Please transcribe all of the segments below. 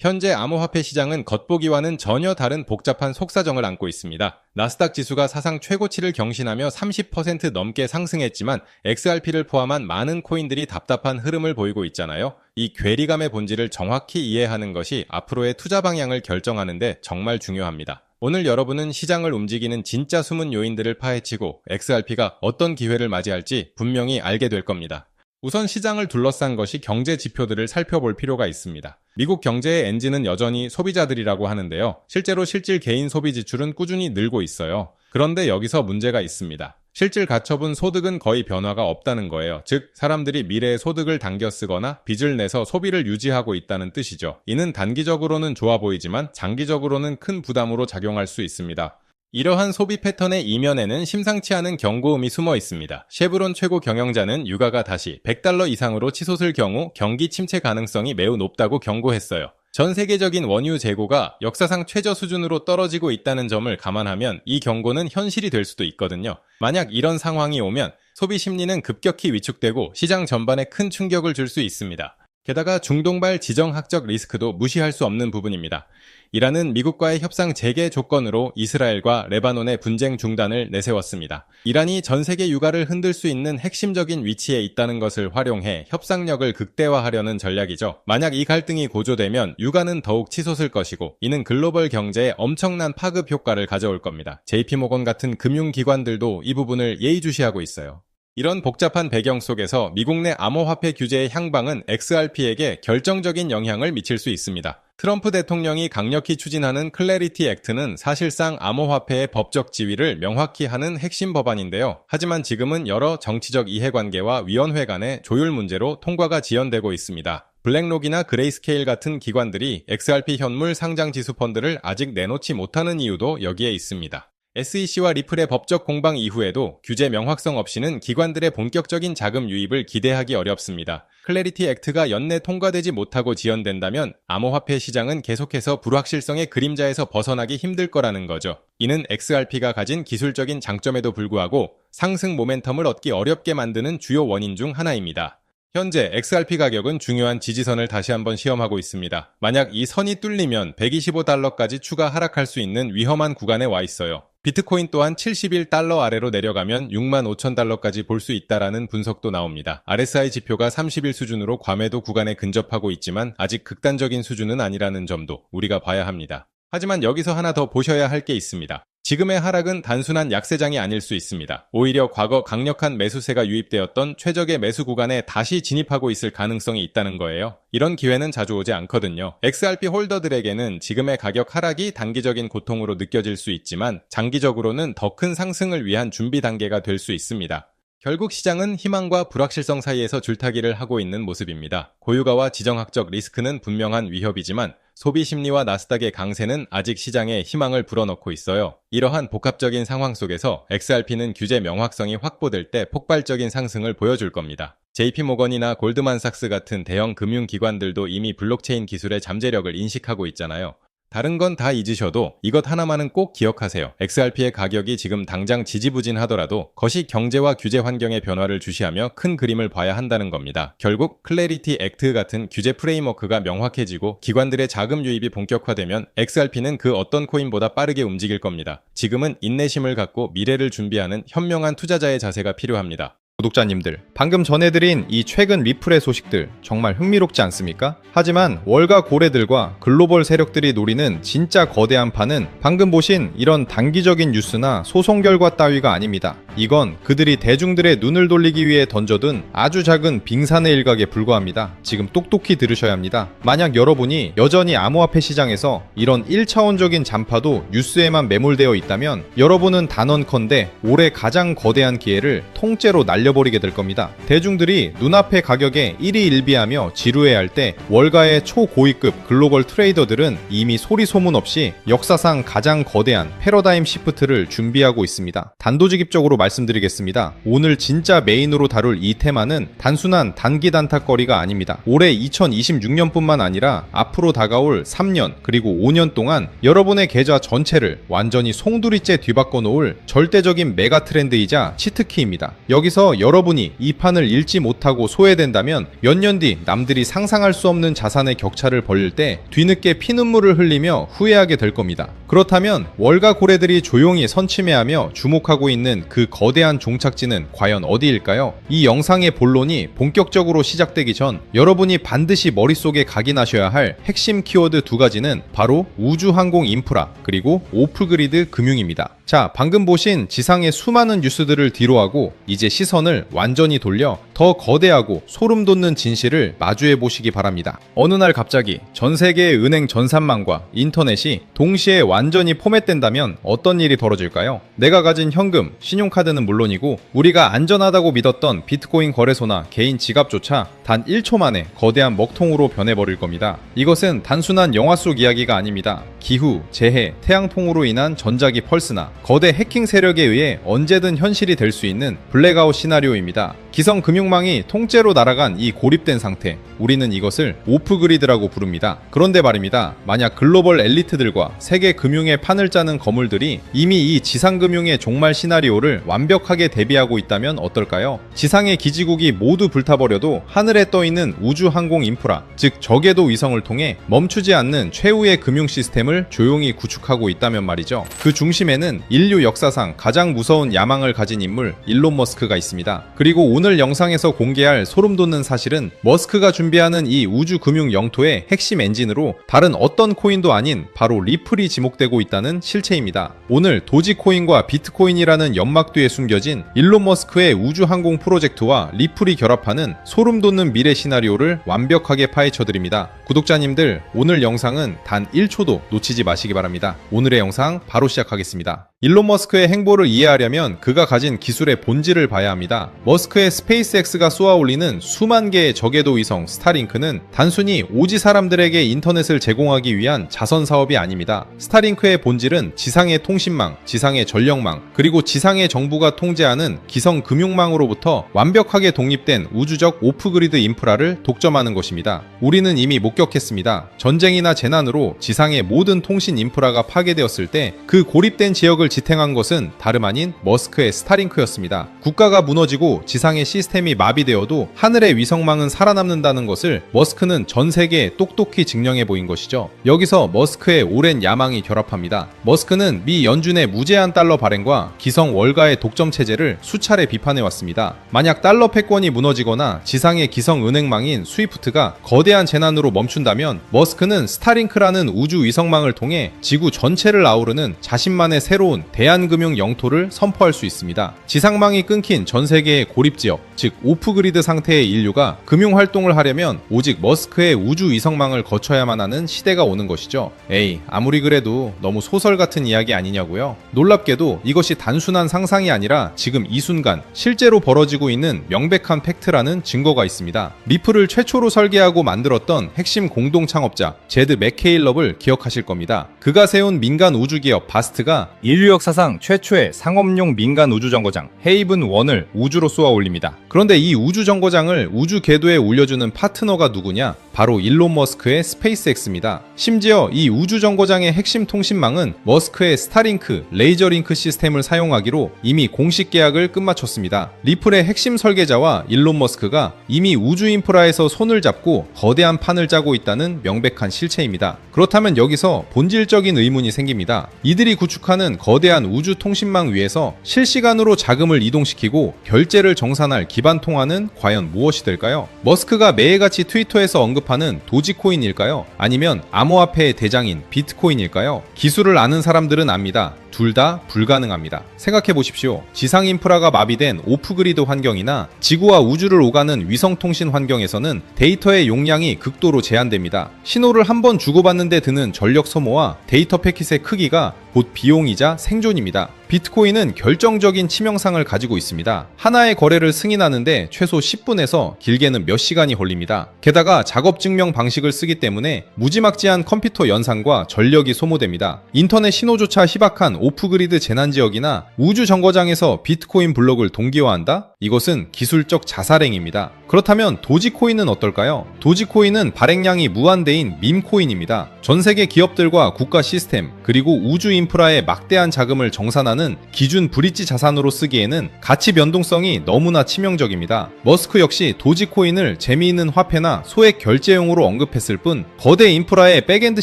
현재 암호화폐 시장은 겉보기와는 전혀 다른 복잡한 속사정을 안고 있습니다. 나스닥 지수가 사상 최고치를 경신하며 30% 넘게 상승했지만 XRP를 포함한 많은 코인들이 답답한 흐름을 보이고 있잖아요. 이 괴리감의 본질을 정확히 이해하는 것이 앞으로의 투자 방향을 결정하는데 정말 중요합니다. 오늘 여러분은 시장을 움직이는 진짜 숨은 요인들을 파헤치고 XRP가 어떤 기회를 맞이할지 분명히 알게 될 겁니다. 우선 시장을 둘러싼 것이 경제 지표들을 살펴볼 필요가 있습니다. 미국 경제의 엔진은 여전히 소비자들이라고 하는데요. 실제로 실질 개인 소비 지출은 꾸준히 늘고 있어요. 그런데 여기서 문제가 있습니다. 실질 가처분 소득은 거의 변화가 없다는 거예요. 즉, 사람들이 미래의 소득을 당겨 쓰거나 빚을 내서 소비를 유지하고 있다는 뜻이죠. 이는 단기적으로는 좋아 보이지만 장기적으로는 큰 부담으로 작용할 수 있습니다. 이러한 소비 패턴의 이면에는 심상치 않은 경고음이 숨어 있습니다. 쉐브론 최고 경영자는 유가가 다시 $100 이상으로 치솟을 경우 경기 침체 가능성이 매우 높다고 경고했어요. 전 세계적인 원유 재고가 역사상 최저 수준으로 떨어지고 있다는 점을 감안하면 이 경고는 현실이 될 수도 있거든요. 만약 이런 상황이 오면 소비 심리는 급격히 위축되고 시장 전반에 큰 충격을 줄 수 있습니다. 게다가 중동발 지정학적 리스크도 무시할 수 없는 부분입니다. 이란은 미국과의 협상 재개 조건으로 이스라엘과 레바논의 분쟁 중단을 내세웠습니다. 이란이 전 세계 유가를 흔들 수 있는 핵심적인 위치에 있다는 것을 활용해 협상력을 극대화하려는 전략이죠. 만약 이 갈등이 고조되면 유가는 더욱 치솟을 것이고 이는 글로벌 경제에 엄청난 파급 효과를 가져올 겁니다. JP모건 같은 금융기관들도 이 부분을 예의주시하고 있어요. 이런 복잡한 배경 속에서 미국 내 암호화폐 규제의 향방은 XRP에게 결정적인 영향을 미칠 수 있습니다. 트럼프 대통령이 강력히 추진하는 클래리티 액트는 사실상 암호화폐의 법적 지위를 명확히 하는 핵심 법안인데요. 하지만 지금은 여러 정치적 이해관계와 위원회 간의 조율 문제로 통과가 지연되고 있습니다. 블랙록이나 그레이스케일 같은 기관들이 XRP 현물 상장 지수 펀드를 아직 내놓지 못하는 이유도 여기에 있습니다. SEC와 리플의 법적 공방 이후에도 규제 명확성 없이는 기관들의 본격적인 자금 유입을 기대하기 어렵습니다. 클래리티 액트가 연내 통과되지 못하고 지연된다면 암호화폐 시장은 계속해서 불확실성의 그림자에서 벗어나기 힘들 거라는 거죠. 이는 XRP가 가진 기술적인 장점에도 불구하고 상승 모멘텀을 얻기 어렵게 만드는 주요 원인 중 하나입니다. 현재 XRP 가격은 중요한 지지선을 다시 한번 시험하고 있습니다. 만약 이 선이 뚫리면 $125까지 추가 하락할 수 있는 위험한 구간에 와 있어요. 비트코인 또한 $71 아래로 내려가면 $65,000까지 볼 수 있다라는 분석도 나옵니다. RSI 지표가 30일 수준으로 과매도 구간에 근접하고 있지만 아직 극단적인 수준은 아니라는 점도 우리가 봐야 합니다. 하지만 여기서 하나 더 보셔야 할 게 있습니다. 지금의 하락은 단순한 약세장이 아닐 수 있습니다. 오히려 과거 강력한 매수세가 유입되었던 최적의 매수 구간에 다시 진입하고 있을 가능성이 있다는 거예요. 이런 기회는 자주 오지 않거든요. XRP 홀더들에게는 지금의 가격 하락이 단기적인 고통으로 느껴질 수 있지만 장기적으로는 더 큰 상승을 위한 준비 단계가 될 수 있습니다. 결국 시장은 희망과 불확실성 사이에서 줄타기를 하고 있는 모습입니다. 고유가와 지정학적 리스크는 분명한 위협이지만 소비 심리와 나스닥의 강세는 아직 시장에 희망을 불어넣고 있어요. 이러한 복합적인 상황 속에서 XRP는 규제 명확성이 확보될 때 폭발적인 상승을 보여줄 겁니다. JP모건이나 골드만삭스 같은 대형 금융기관들도 이미 블록체인 기술의 잠재력을 인식하고 있잖아요. 다른 건 다 잊으셔도 이것 하나만은 꼭 기억하세요. XRP의 가격이 지금 당장 지지부진하더라도 거시 경제와 규제 환경의 변화를 주시하며 큰 그림을 봐야 한다는 겁니다. 결국 클래리티 액트 같은 규제 프레임워크가 명확해지고 기관들의 자금 유입이 본격화되면 XRP는 그 어떤 코인보다 빠르게 움직일 겁니다. 지금은 인내심을 갖고 미래를 준비하는 현명한 투자자의 자세가 필요합니다. 구독자님들, 방금 전해드린 이 최근 리플의 소식들 정말 흥미롭지 않습니까? 하지만 월가 고래들과 글로벌 세력들이 노리는 진짜 거대한 판은 방금 보신 이런 단기적인 뉴스나 소송 결과 따위가 아닙니다. 이건 그들이 대중들의 눈을 돌리기 위해 던져둔 아주 작은 빙산의 일각에 불과합니다. 지금 똑똑히 들으셔야 합니다. 만약 여러분이 여전히 암호화폐 시장에서 이런 1차원적인 잔파도 뉴스에만 매몰되어 있다면 여러분은 단언컨대 올해 가장 거대한 기회를 통째로 날려버리게 될 겁니다. 대중들이 눈앞의 가격에 일희일비하며 지루해할 때 월가의 초고위급 글로벌 트레이더들은 이미 소리소문 없이 역사상 가장 거대한 패러다임 시프트를 준비하고 있습니다. 단도직입적으로 말씀드리겠습니다. 오늘 진짜 메인으로 다룰 이 테마는 단순한 단기 단타거리가 아닙니다. 올해 2026년뿐만 아니라 앞으로 다가올 3년 그리고 5년 동안 여러분의 계좌 전체를 완전히 송두리째 뒤바꿔 놓을 절대적인 메가 트렌드이자 치트키입니다. 여기서 여러분이 이 판을 읽지 못하고 소외된다면 몇 년 뒤 남들이 상상할 수 없는 자산의 격차를 벌릴 때 뒤늦게 피눈물을 흘리며 후회하게 될 겁니다. 그렇다면 월가 고래들이 조용히 선침해하며 주목하고 있는 그 거대한 종착지는 과연 어디일까요? 이 영상의 본론이 본격적으로 시작되기 전 여러분이 반드시 머릿속에 각인하셔야 할 핵심 키워드 두 가지는 바로 우주항공 인프라 그리고 오프그리드 금융입니다. 자, 방금 보신 지상의 수많은 뉴스들을 뒤로하고 이제 시선을 완전히 돌려 더 거대하고 소름 돋는 진실을 마주해 보시기 바랍니다. 어느 날 갑자기 전 세계의 은행 전산망과 인터넷이 동시에 완전히 포맷된다면 어떤 일이 벌어질까요? 내가 가진 현금, 신용카드는 물론이고 우리가 안전하다고 믿었던 비트코인 거래소나 개인 지갑조차 단 1초 만에 거대한 먹통으로 변해버릴 겁니다. 이것은 단순한 영화 속 이야기가 아닙니다. 기후, 재해, 태양풍으로 인한 전자기 펄스나 거대 해킹 세력에 의해 언제든 현실이 될 수 있는 블랙아웃 시나리오입니다. 기성 금융망이 통째로 날아간 이 고립된 상태, 우리는 이것을 오프그리드라고 부릅니다. 그런데 말입니다. 만약 글로벌 엘리트들과 세계 금융의 판을 짜는 거물들이 이미 이 지상금융의 종말 시나리오를 완벽하게 대비하고 있다면 어떨까요? 지상의 기지국이 모두 불타버려도 하늘에 떠있는 우주항공 인프라, 즉 저궤도 위성을 통해 멈추지 않는 최후의 금융 시스템을 조용히 구축하고 있다면 말이죠. 그 중심에는 인류 역사상 가장 무서운 야망을 가진 인물 일론 머스크가 있습니다. 그리고 오늘 영상에서 공개할 소름 돋는 사실은 머스크가 준비하는 이 우주 금융 영토의 핵심 엔진으로 다른 어떤 코인도 아닌 바로 리플이 지목되고 있다는 실체입니다. 오늘 도지코인과 비트코인이라는 연막 뒤에 숨겨진 일론 머스크의 우주항공 프로젝트와 리플이 결합하는 소름 돋는 미래 시나리오를 완벽하게 파헤쳐드립니다. 구독자님들, 오늘 영상은 단 1초도 놓치지 마시기 바랍니다. 오늘의 영상 바로 시작하겠습니다. 일론 머스크의 행보를 이해하려면 그가 가진 기술의 본질을 봐야 합니다. 머스크의 스페이스X가 쏘아올리는 수만 개의 저궤도 위성 스타링크는 단순히 오지 사람들에게 인터넷을 제공하기 위한 자선 사업이 아닙니다. 스타링크의 본질은 지상의 통신망, 지상의 전력망, 그리고 지상의 정부가 통제하는 기성 금융망으로부터 완벽하게 독립된 우주적 오프그리드 인프라를 독점하는 것입니다. 우리는 이미 목격했습니다. 전쟁이나 재난으로 지상의 모든 통신 인프라가 파괴되었을 때 그 고립된 지역을 지탱한 것은 다름 아닌 머스크의 스타링크였습니다. 국가가 무너지고 지상의 시스템이 마비되어도 하늘의 위성망은 살아남는다는 것을 머스크는 전 세계에 똑똑히 증명해 보인 것이죠. 여기서 머스크의 오랜 야망이 결합합니다. 머스크는 미 연준의 무제한 달러 발행과 기성 월가의 독점 체제를 수차례 비판해 왔습니다. 만약 달러 패권이 무너지거나 지상의 기성 은행망인 스위프트가 거대한 재난으로 멈춘다면 머스크는 스타링크라는 우주 위성망을 통해 지구 전체를 아우르는 자신만의 새로운 대한금융 영토를 선포할 수 있습니다. 지상망이 끊긴 전 세계의 고립지역, 즉 오프그리드 상태의 인류가 금융활동을 하려면 오직 머스크의 우주 위성망을 거쳐야만 하는 시대가 오는 것이죠. 에이, 아무리 그래도 너무 소설 같은 이야기 아니냐고요? 놀랍게도 이것이 단순한 상상이 아니라 지금 이 순간 실제로 벌어지고 있는 명백한 팩트라는 증거가 있습니다. 리플을 최초로 설계하고 만들었던 핵심 공동 창업자 제드 맥케일럽을 기억하실 겁니다. 그가 세운 민간 우주기업 바스트가 인류 역사상 최초의 상업용 민간 우주정거장 헤이븐 1을 우주로 쏘아 올립니다. 그런데 이 우주정거장을 우주 궤도에 올려주는 파트너가 누구냐? 바로 일론 머스크의 스페이스X입니다. 심지어 이 우주정거장의 핵심 통신망은 머스크의 스타링크, 레이저링크 시스템을 사용하기로 이미 공식 계약을 끝마쳤습니다. 리플의 핵심 설계자와 일론 머스크가 이미 우주 인프라에서 손을 잡고 거대한 판을 짜고 있다는 명백한 실체입니다. 그렇다면 여기서 본질적인 의문이 생깁니다. 이들이 구축하는 거대한 우주 통신망 위에서 실시간으로 자금을 이동시키고 결제를 정산할 기반 통화는 과연 무엇이 될까요? 머스크가 매일같이 트위터에서 언급하는 도지코인일까요? 아니면 암호화폐의 대장인 비트코인일까요? 기술을 아는 사람들은 압니다. 둘 다 불가능합니다. 생각해 보십시오. 지상 인프라가 마비된 오프그리드 환경이나 지구와 우주를 오가는 위성통신 환경에서는 데이터의 용량이 극도로 제한됩니다. 신호를 한 번 주고받는데 드는 전력 소모와 데이터 패킷의 크기가 곧 비용이자 생존입니다. 비트코인은 결정적인 치명상을 가지고 있습니다. 하나의 거래를 승인하는데 최소 10분에서 길게는 몇 시간이 걸립니다. 게다가 작업 증명 방식을 쓰기 때문에 무지막지한 컴퓨터 연산과 전력이 소모됩니다. 인터넷 신호조차 희박한 오프그리드 재난지역이나 우주정거장에서 비트코인 블록을 동기화한다? 이것은 기술적 자살행위입니다. 그렇다면 도지코인은 어떨까요? 도지코인은 발행량이 무한대인 밈코인입니다. 전세계 기업들과 국가 시스템, 그리고 우주 인프라에 막대한 자금을 정산하는 기준 브릿지 자산으로 쓰기에는 가치 변동성이 너무나 치명적입니다. 머스크 역시 도지코인을 재미있는 화폐나 소액 결제용으로 언급했을 뿐 거대 인프라의 백엔드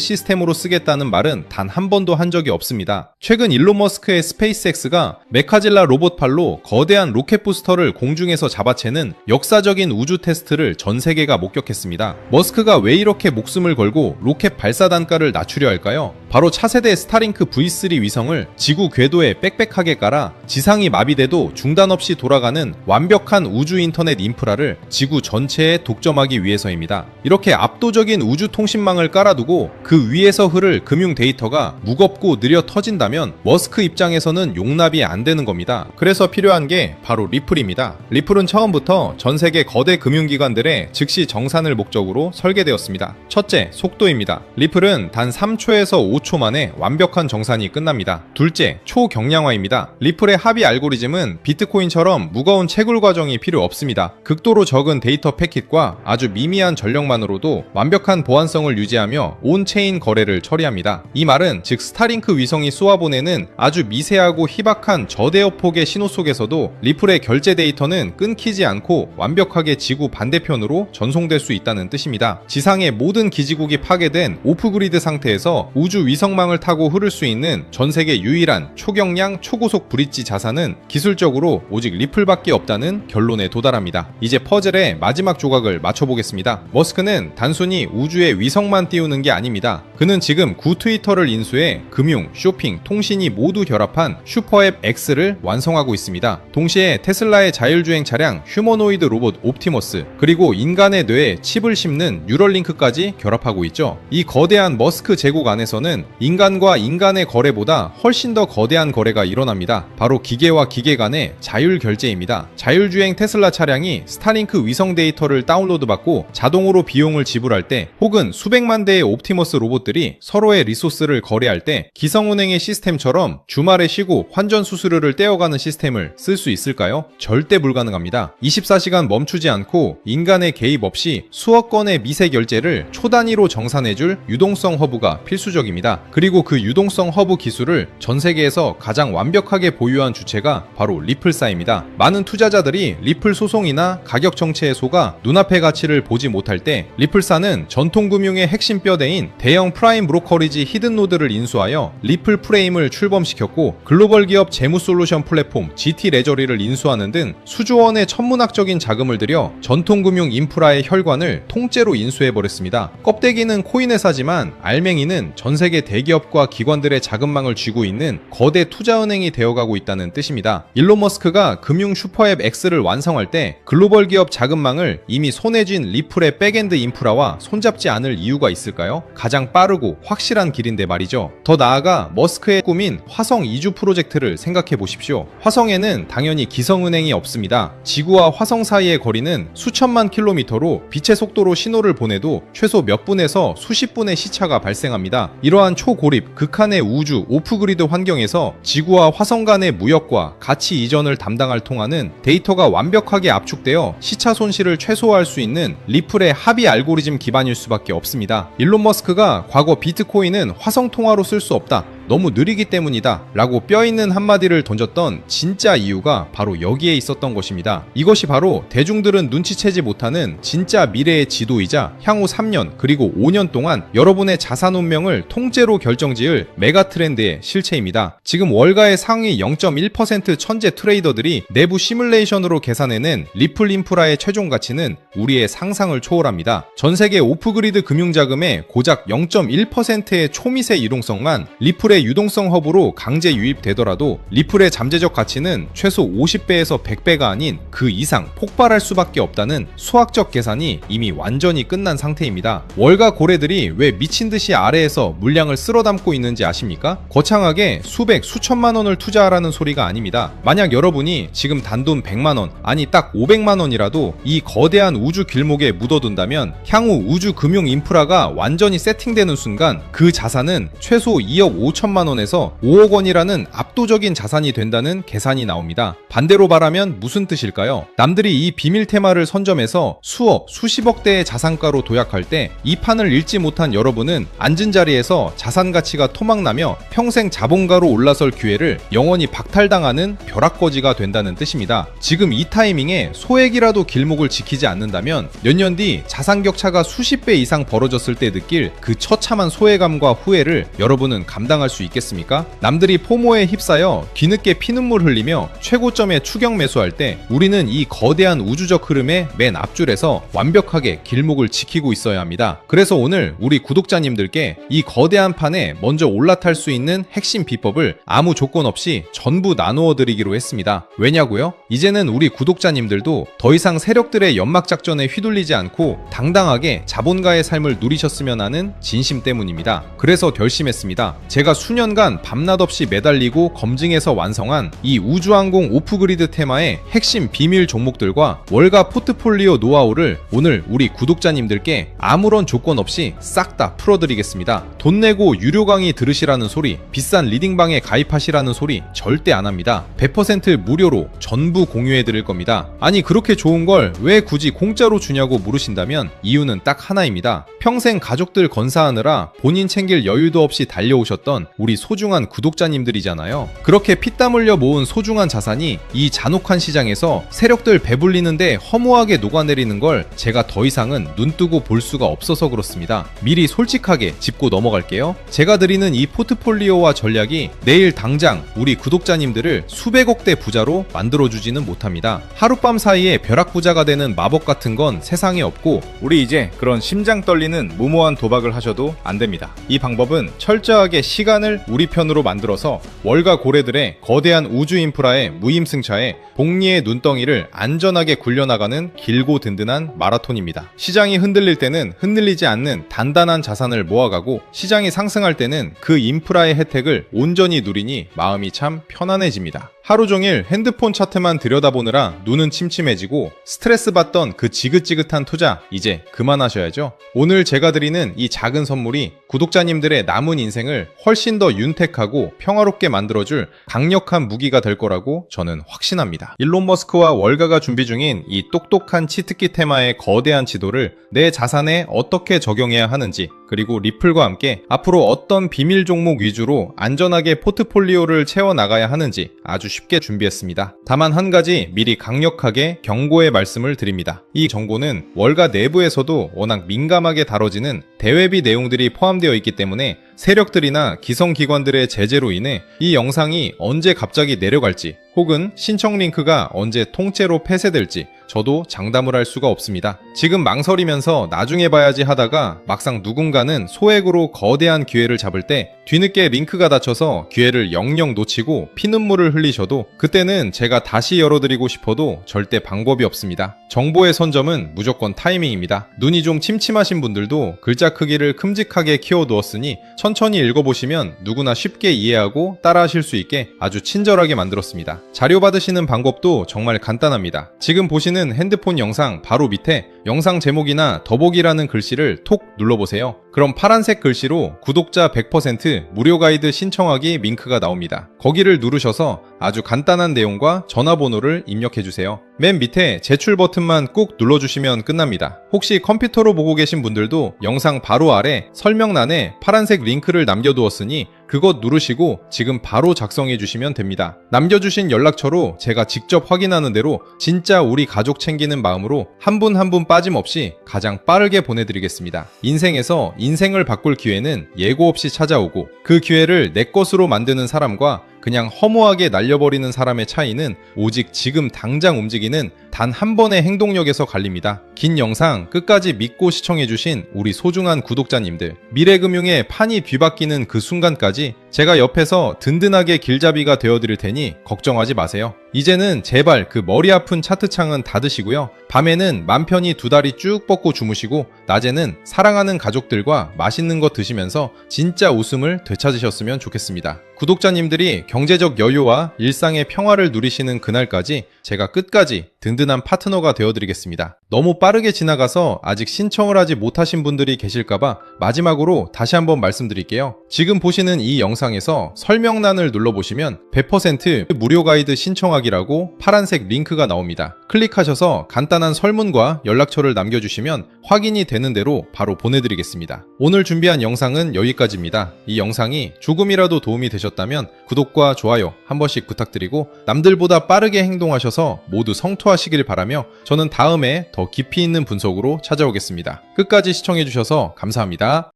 시스템으로 쓰겠다는 말은 단 한 번도 한 적이 없습니다. 최근 일론 머스크의 스페이스X가 메카질라 로봇팔로 거대한 로켓 부스터를 공중에서 잡아채는 역사적인 우주 테스트를 전 세계가 목격했습니다. 머스크가 왜 이렇게 목숨을 걸고 로켓 발사 단가를 낮추려 할까요? 바로 차세대 스타링크 V3 위성을 지구 궤도에 빽빽하게 깔아 지상이 마비돼도 중단 없이 돌아가는 완벽한 우주 인터넷 인프라를 지구 전체에 독점하기 위해서입니다. 이렇게 압도적인 우주 통신망을 깔아두고 그 위에서 흐를 금융 데이터가 무겁고 느려 터진다면 머스크 입장에서는 용납이 안 되는 겁니다. 그래서 필요한 게 바로 리플입니다. 리플은 처음부터 전 세계 거대 금융기관들의 즉시 정산을 목적으로 설계되었습니다. 첫째, 속도입니다. 리플은 단 3초에서 5초 만에 완벽한 정산이 끝납니다. 둘째, 초경량화입니다. 리플의 합의 알고리즘은 비트코인처럼 무거운 채굴 과정이 필요 없습니다. 극도로 적은 데이터 패킷과 아주 미미한 전력만으로도 완벽한 보안성을 유지하며 온체인 거래를 처리합니다. 이 말은 즉 스타링크 위성이 쏘아보내는 아주 미세하고 희박한 저대역폭의 신호 속에서도 리플의 결제 데이터는 끊기지 않고 완벽하게 지구 반대편으로 전송될 수 있다는 뜻입니다. 지상의 모든 기지국이 파괴된 오프그리드 상태에서 우주 위성망을 타고 흐를 수 있는 전세계 유일한 초경량 초고속 브릿지 자산은 기술적으로 오직 리플밖에 없다는 결론에 도달합니다. 이제 퍼즐의 마지막 조각을 맞춰보겠습니다. 머스크는 단순히 우주에 위성만 띄우는 게 아닙니다. 그는 지금 구 트위터를 인수해 금융, 쇼핑, 통신이 모두 결합한 슈퍼앱 X를 완성하고 있습니다. 동시에 테슬라의 자율주행 차량 휴머노이드 로봇 옵티머스, 그리고 인간의 뇌에 칩을 심는 뉴럴링크까지 결합하고 있죠. 이 거대한 머스크 제국 안에서는 인간과 인간의 거래보다 훨씬 더 거대한 거래가 일어납니다. 바로 기계와 기계 간의 자율 결제입니다. 자율주행 테슬라 차량이 스타링크 위성 데이터를 다운로드받고 자동으로 비용을 지불할 때, 혹은 수백만 대의 옵티머스 로봇들이 서로의 리소스를 거래할 때 기성운행의 시스템처럼 주말에 쉬고 환전 수수료를 떼어가는 시스템을 쓸 수 있을까요? 절대 불가능합니다. 24시간 멈추지 않고 인간의 개입 없이 수억 건의 미세 결제를 초단위로 정산해줄 유동성 허브가 필수적입니다. 그리고 그 유동성 허브 기술을 전 세계에서 가장 완벽하게 보유한 주체가 바로 리플사입니다. 많은 투자자들이 리플 소송이나 가격 정체에 속아 눈앞의 가치를 보지 못할 때 리플사는 전통금융의 핵심 뼈대인 대형 프라임 브로커리지 히든노드를 인수하여 리플 프레임을 출범시켰고, 글로벌 기업 재무 솔루션 플랫폼 GT 레저리를 인수하는 등 수조원의 천문학적인 자금을 들여 전통금융 인프라의 혈관을 통째로 인수해버렸습니다. 껍데기는 코인 회사지만 알맹이는 전세계 대기업과 기관들의 자금망을 쥐고 있는 거대 투자은행이 되어가고 있다는 뜻입니다. 일론 머스크가 금융 슈퍼앱 X를 완성할 때 글로벌 기업 자금망을 이미 손에 쥔 리플의 백엔드 인프라와 손잡지 않을 이유가 있을까요? 가장 빠르고 확실한 길인데 말이죠. 더 나아가 머스크의 꿈인 화성 이주 프로젝트를 생각해 보십시오. 화성에는 당연히 기성은행이 없습니다. 지구와 화성 사이의 거리는 수천만 킬로미터로 빛의 속도로 신호를 보내도 최소 몇 분에서 수십 분의 시차가 발생합니다. 이러한 초고립, 극한의 우주, 오프그리드 환경에서 지구와 화성 간의 무역과 가치 이전을 담당할 통하는 데이터가 완벽하게 압축되어 시차 손실을 최소화할 수 있는 리플의 합의 알고리즘 기반일 수밖에 없습니다. 일론 머스크가 과거 비트코인은 화성 통화로 쓸 수 없다, 너무 느리기 때문이다 라고 뼈있는 한마디를 던졌던 진짜 이유가 바로 여기에 있었던 것입니다. 이것이 바로 대중들은 눈치채지 못하는 진짜 미래의 지도이자 향후 3년 그리고 5년 동안 여러분의 자산 운명을 통째로 결정지을 메가 트렌드의 실체입니다. 지금 월가의 상위 0.1% 천재 트레이더들이 내부 시뮬레이션으로 계산해낸 리플 인프라의 최종 가치는 우리의 상상을 초월합니다. 전세계 오프그리드 금융자금의 고작 0.1%의 초미세 유동성만 리플의 유동성 허브로 강제 유입되더라도 리플의 잠재적 가치는 최소 50배에서 100배가 아닌 그 이상 폭발할 수밖에 없다는 수학적 계산이 이미 완전히 끝난 상태입니다. 월가 고래들이 왜 미친듯이 아래에서 물량을 쓸어담고 있는지 아십니까? 거창하게 수백, 수천만 원을 투자하라는 소리가 아닙니다. 만약 여러분이 지금 단돈 100만원, 아니 딱 500만원이라도 이 거대한 우주 길목에 묻어둔다면 향후 우주 금융 인프라가 완전히 세팅되는 순간 그 자산은 최소 2억 5천 7천만 원에서 5억 원이라는 압도적인 자산이 된다는 계산이 나옵니다. 반대로 말하면 무슨 뜻일까요? 남들이 이 비밀 테마를 선점해서 수억, 수십억 대의 자산가로 도약할 때 이 판을 읽지 못한 여러분은 앉은 자리에서 자산 가치가 토막나며 평생 자본가로 올라설 기회를 영원히 박탈당하는 벼락거지가 된다는 뜻입니다. 지금 이 타이밍에 소액이라도 길목을 지키지 않는다면 몇 년 뒤 자산 격차가 수십 배 이상 벌어졌을 때 느낄 그 처참한 소외감과 후회를 여러분은 감당할 수 있겠습니까? 남들이 포모에 휩싸여 뒤늦게 피눈물 흘리며 최고점에 추격 매수할 때 우리는 이 거대한 우주적 흐름의 맨 앞줄에서 완벽하게 길목을 지키고 있어야 합니다. 그래서 오늘 우리 구독자님들께 이 거대한 판에 먼저 올라탈 수 있는 핵심 비법을 아무 조건 없이 전부 나누어 드리기로 했습니다. 왜냐고요? 이제는 우리 구독자님들도 더 이상 세력들의 연막작전에 휘둘리지 않고 당당하게 자본가의 삶을 누리셨으면 하는 진심 때문입니다. 그래서 결심했습니다. 제가 수년간 밤낮 없이 매달리고 검증해서 완성한 이 우주항공 오프그리드 테마의 핵심 비밀 종목들과 월가 포트폴리오 노하우를 오늘 우리 구독자님들께 아무런 조건 없이 싹 다 풀어드리겠습니다. 돈 내고 유료 강의 들으시라는 소리, 비싼 리딩방에 가입하시라는 소리 절대 안 합니다. 100% 무료로 전부 공유해드릴 겁니다. 아니 그렇게 좋은 걸 왜 굳이 공짜로 주냐고 물으신다면 이유는 딱 하나입니다. 평생 가족들 건사하느라 본인 챙길 여유도 없이 달려오셨던 우리 소중한 구독자님들이잖아요. 그렇게 피땀 흘려 모은 소중한 자산이 이 잔혹한 시장에서 세력들 배불리는데 허무하게 녹아내리는 걸 제가 더 이상은 눈뜨고 볼 수가 없어서 그렇습니다. 미리 솔직하게 짚고 넘어갈게요. 제가 드리는 이 포트폴리오와 전략이 내일 당장 우리 구독자님들을 수백억대 부자로 만들어주지는 못합니다. 하룻밤 사이에 벼락부자가 되는 마법 같은 건 세상에 없고 우리 이제 그런 심장 떨리는 무모한 도박을 하셔도 안 됩니다. 이 방법은 철저하게 시간을 우리 편으로 만들어서 월가 고래들의 거대한 우주 인프라의 무임승차에 복리의 눈덩이를 안전하게 굴려나가는 길고 든든한 마라톤입니다. 시장이 흔들릴 때는 흔들리지 않는 단단한 자산을 모아가고 시장이 상승할 때는 그 인프라의 혜택을 온전히 누리니 마음이 참 편안해집니다. 하루 종일 핸드폰 차트만 들여다보느라 눈은 침침해지고 스트레스 받던 그 지긋지긋한 투자 이제 그만하셔야죠. 오늘 제가 드리는 이 작은 선물이 구독자님들의 남은 인생을 훨씬 더 윤택하고 평화롭게 만들어줄 강력한 무기가 될 거라고 저는 확신합니다. 일론 머스크와 월가가 준비 중인 이 똑똑한 치트키 테마의 거대한 지도를 내 자산에 어떻게 적용해야 하는지, 그리고 리플과 함께 앞으로 어떤 비밀 종목 위주로 안전하게 포트폴리오를 채워나가야 하는지 아주 쉽게 준비했습니다. 다만 한 가지 미리 강력하게 경고의 말씀을 드립니다. 이 정보는 월가 내부에서도 워낙 민감하게 다뤄지는 대외비 내용들이 포함되어 있기 때문에 세력들이나 기성기관들의 제재로 인해 이 영상이 언제 갑자기 내려갈지 혹은 신청 링크가 언제 통째로 폐쇄될지 저도 장담을 할 수가 없습니다. 지금 망설이면서 나중에 봐야지 하다가 막상 누군가는 소액으로 거대한 기회를 잡을 때 뒤늦게 링크가 닫혀서 기회를 영영 놓치고 피눈물을 흘리셔도 그때는 제가 다시 열어드리고 싶어도 절대 방법이 없습니다. 정보의 선점은 무조건 타이밍입니다. 눈이 좀 침침하신 분들도 글자 크기를 큼직하게 키워두었으니 천천히 읽어보시면 누구나 쉽게 이해하고 따라하실 수 있게 아주 친절하게 만들었습니다. 자료 받으시는 방법도 정말 간단합니다. 지금 보시는 핸드폰 영상 바로 밑에 영상 제목이나 더보기라는 글씨를 톡 눌러보세요. 그럼 파란색 글씨로 구독자 100% 무료 가이드 신청하기 링크가 나옵니다. 거기를 누르셔서 아주 간단한 내용과 전화번호를 입력해주세요. 맨 밑에 제출 버튼만 꾹 눌러주시면 끝납니다. 혹시 컴퓨터로 보고 계신 분들도 영상 바로 아래 설명란에 파란색 링크를 남겨두었으니 그것 누르시고 지금 바로 작성해 주시면 됩니다. 남겨주신 연락처로 제가 직접 확인하는 대로 진짜 우리 가족 챙기는 마음으로 한 분 한 분 빠짐없이 가장 빠르게 보내드리겠습니다. 인생에서 인생을 바꿀 기회는 예고 없이 찾아오고 그 기회를 내 것으로 만드는 사람과 그냥 허무하게 날려버리는 사람의 차이는 오직 지금 당장 움직이는 단 한 번의 행동력에서 갈립니다. 긴 영상 끝까지 믿고 시청해주신 우리 소중한 구독자님들, 미래금융의 판이 뒤바뀌는 그 순간까지 제가 옆에서 든든하게 길잡이가 되어드릴 테니 걱정하지 마세요. 이제는 제발 그 머리 아픈 차트창은 닫으시고요. 밤에는 맘 편히 두 다리 쭉 뻗고 주무시고 낮에는 사랑하는 가족들과 맛있는 거 드시면서 진짜 웃음을 되찾으셨으면 좋겠습니다. 구독자님들이 경제적 여유와 일상의 평화를 누리시는 그날까지 제가 끝까지 든든한 파트너가 되어드리겠습니다. 너무 빠르게 지나가서 아직 신청을 하지 못하신 분들이 계실까봐 마지막으로 다시 한번 말씀드릴게요. 지금 보시는 이 영상에서 설명란을 눌러보시면 100% 무료 가이드 신청하기라고 파란색 링크가 나옵니다. 클릭하셔서 간단한 설문과 연락처를 남겨주시면 확인이 되는 대로 바로 보내드리겠습니다. 오늘 준비한 영상은 여기까지입니다. 이 영상이 조금이라도 도움이 되셨다면 구독과 좋아요 한 번씩 부탁드리고 남들보다 빠르게 행동하셔서 모두 성투하시길 바라며 저는 다음에 더 깊이 있는 분석으로 찾아오겠습니다. 끝까지 시청해주셔서 감사합니다.